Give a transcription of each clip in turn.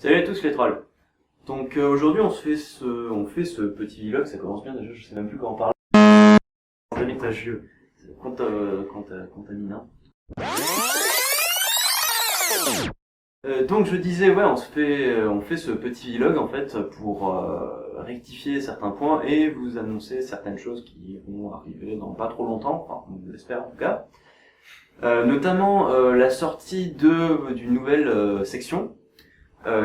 Salut à tous les trolls. Donc aujourd'hui on fait ce petit vlog, ça commence bien déjà, je sais même plus comment parler. Contagieux. Contaminant. Donc je disais ouais on fait ce petit vlog en fait pour rectifier certains points et vous annoncer certaines choses qui vont arriver dans pas trop longtemps, enfin on l'espère en tout cas. Notamment la sortie d'une nouvelle section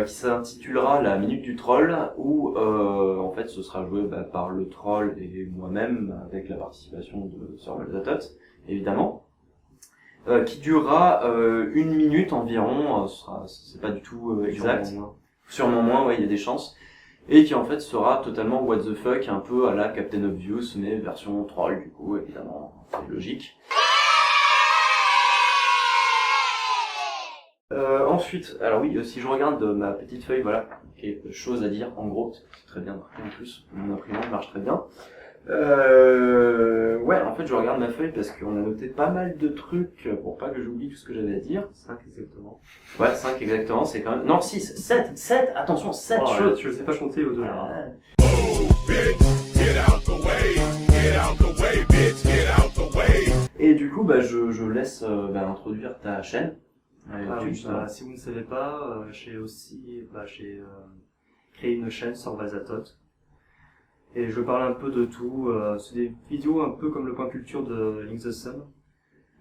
qui s'intitulera la Minute du Troll, où en fait ce sera joué par le troll et moi-même avec la participation de Sir Malzatot, évidemment, qui durera 1 minute environ, c'est pas du tout exact, sûrement moins, ouais, il y a des chances, et qui en fait sera totalement what the fuck, un peu à la Captain Obvious, mais version troll du coup, évidemment, c'est logique. Ensuite, alors oui, si je regarde ma petite feuille, voilà, okay, chose à dire, en gros, c'est très bien marqué en plus, mon imprimante marche très bien. Ouais, en fait, je regarde ma feuille parce qu'on a noté pas mal de trucs pour pas que j'oublie tout ce que j'avais à dire. 5 exactement. Ouais, 5 exactement, c'est quand même... Non, 6, 7, attention, 7 oh, choses. Je sais pas compter au-delà. Et du coup, je laisse introduire ta chaîne. Oui, si vous ne savez pas, j'ai créé une chaîne sur Malzatot. Et je parle un peu de tout. C'est des vidéos un peu comme le point culture de Link the Sun.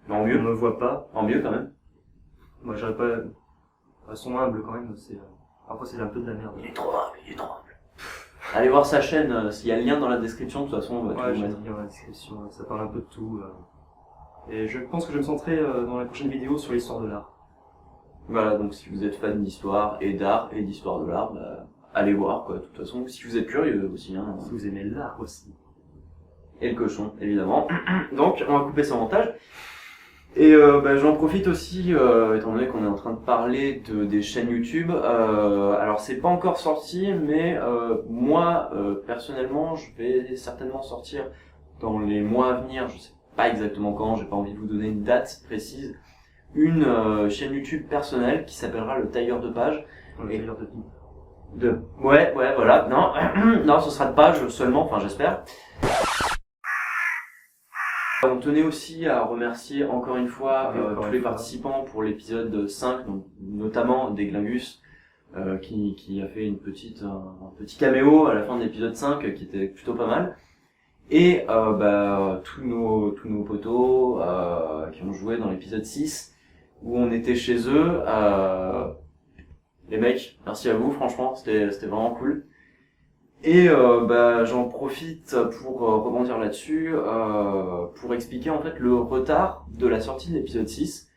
Mais en mieux. On me voit pas. En mieux quand même. Moi j'arrive pas. Elles sont humbles quand même. Parfois c'est un peu de la merde. Il est trop humble. Allez voir sa chaîne, il y a le lien dans la description, de toute façon on va tout j'ai mettre. le lien dans la description. Ça parle un peu de tout. Et je pense que je vais me centrer dans la prochaine vidéo sur l'histoire de l'art. Voilà, donc si vous êtes fan d'histoire et d'art et d'histoire de l'art, allez voir quoi, de toute façon, si vous êtes curieux aussi. Hein. Si vous aimez l'art aussi. Et le cochon, évidemment. Donc, on va couper son montage. Et j'en profite aussi, étant donné qu'on est en train de parler des chaînes YouTube. Alors, c'est pas encore sorti, mais moi, personnellement, je vais certainement sortir dans les mois à venir. Je sais pas exactement quand, j'ai pas envie de vous donner une date précise. Une chaîne YouTube personnelle qui s'appellera le tailleur de page. Le tailleur de pipe. Ouais, voilà. Non, non, ce sera de page seulement, enfin j'espère. On tenait aussi à remercier encore une fois tous les participants pour l'épisode 5, donc notamment Deglingus, qui a fait un petit caméo à la fin de l'épisode 5 qui était plutôt pas mal. Et tous nos potos qui ont joué dans l'épisode 6 où on était chez eux. Les mecs, merci à vous, franchement, c'était vraiment cool. Et j'en profite pour rebondir là-dessus, pour expliquer en fait le retard de la sortie de l'épisode 6.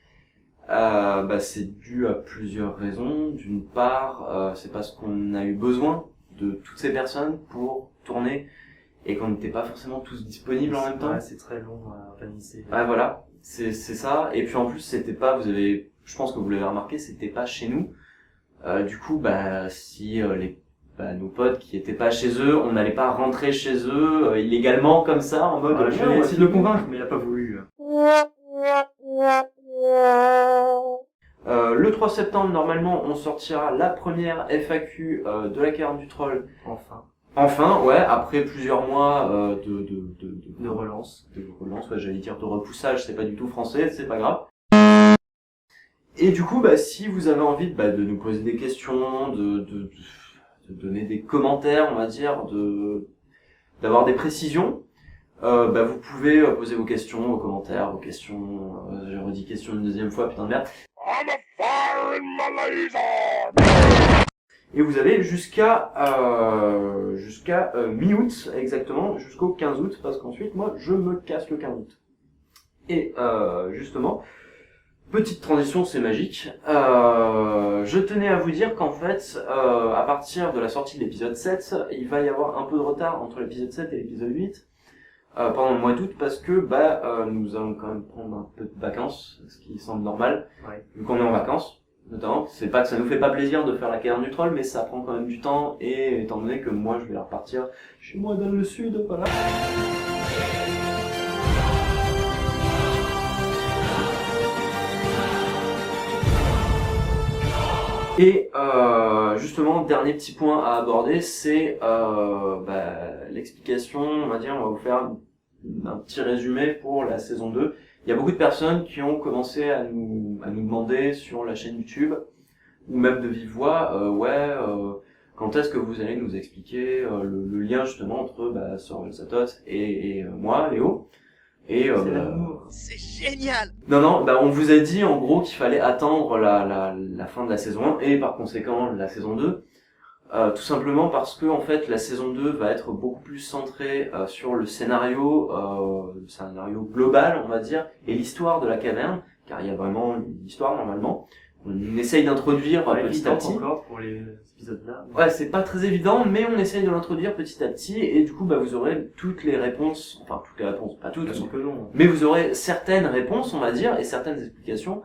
C'est dû à plusieurs raisons. D'une part, c'est parce qu'on a eu besoin de toutes ces personnes pour tourner et qu'on n'était pas forcément tous disponibles en même temps. Ouais, c'est très long à organiser. Ouais, voilà, c'est ça. Et puis en plus, c'était pas, je pense que vous l'avez remarqué, c'était pas chez nous. Du coup, si nos potes qui étaient pas chez eux, on n'allait pas rentrer chez eux illégalement comme ça, en mode. J'ai essayé de le convaincre, mais il a pas voulu. Le 3 septembre, normalement, on sortira la première FAQ de la caverne du troll. Enfin, ouais, après plusieurs mois de relance. De relance, ouais, j'allais dire de repoussage, c'est pas du tout français, c'est pas grave. Et du coup, si vous avez envie de nous poser des questions, de donner des commentaires, on va dire, d'avoir des précisions, vous pouvez poser vos questions, vos commentaires, vos questions. J'ai redit question une deuxième fois, putain de merde. I'm a fire in my laser. Et vous avez jusqu'à mi-août, exactement, jusqu'au 15 août, parce qu'ensuite, moi, je me casse le 15 août. Et justement, petite transition, c'est magique. Je tenais à vous dire qu'en fait, à partir de la sortie de l'épisode 7, il va y avoir un peu de retard entre l'épisode 7 et l'épisode 8, pendant le mois d'août, parce que nous allons quand même prendre un peu de vacances, ce qui semble normal, vu qu'on est en vacances. Notamment, c'est pas que ça nous fait pas plaisir de faire la caverne du troll, mais ça prend quand même du temps, et étant donné que moi je vais repartir chez moi dans le sud, voilà. Et justement, dernier petit point à aborder, c'est l'explication, on va vous faire un petit résumé pour la saison 2. Il y a beaucoup de personnes qui ont commencé à nous demander sur la chaîne YouTube, ou même de vive voix, quand est-ce que vous allez nous expliquer le lien justement entre Sorel Satot et moi, Léo. Et c'est génial. Non, on vous a dit en gros qu'il fallait attendre la fin de la saison 1 et par conséquent la saison 2. Tout simplement parce que en fait la saison 2 va être beaucoup plus centrée sur le scénario global, on va dire, et l'histoire de la caverne, car il y a vraiment une histoire normalement. On essaye d'introduire petit à petit. Encore pour les épisodes-là. Ouais, c'est pas très évident, mais on essaye de l'introduire petit à petit, et du coup, vous aurez toutes les réponses, pas toutes, mais vous aurez certaines réponses, on va dire, et certaines explications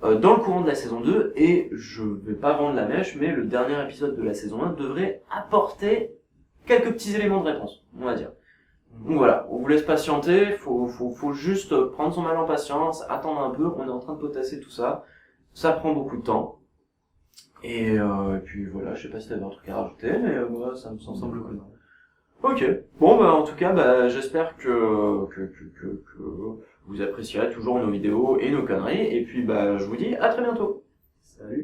dans le courant de la saison 2, et je vais pas vendre la mèche, mais le dernier épisode de la saison 1 devrait apporter quelques petits éléments de réponse, on va dire. Donc voilà, on vous laisse patienter, faut juste prendre son mal en patience, attendre un peu, on est en train de potasser tout ça. Ça prend beaucoup de temps. Et puis voilà, je sais pas si t'avais un truc à rajouter, mais moi ça me semble que non. Ok. Bon en tout cas j'espère que vous apprécierez toujours nos vidéos et nos conneries. Et puis je vous dis à très bientôt. Salut.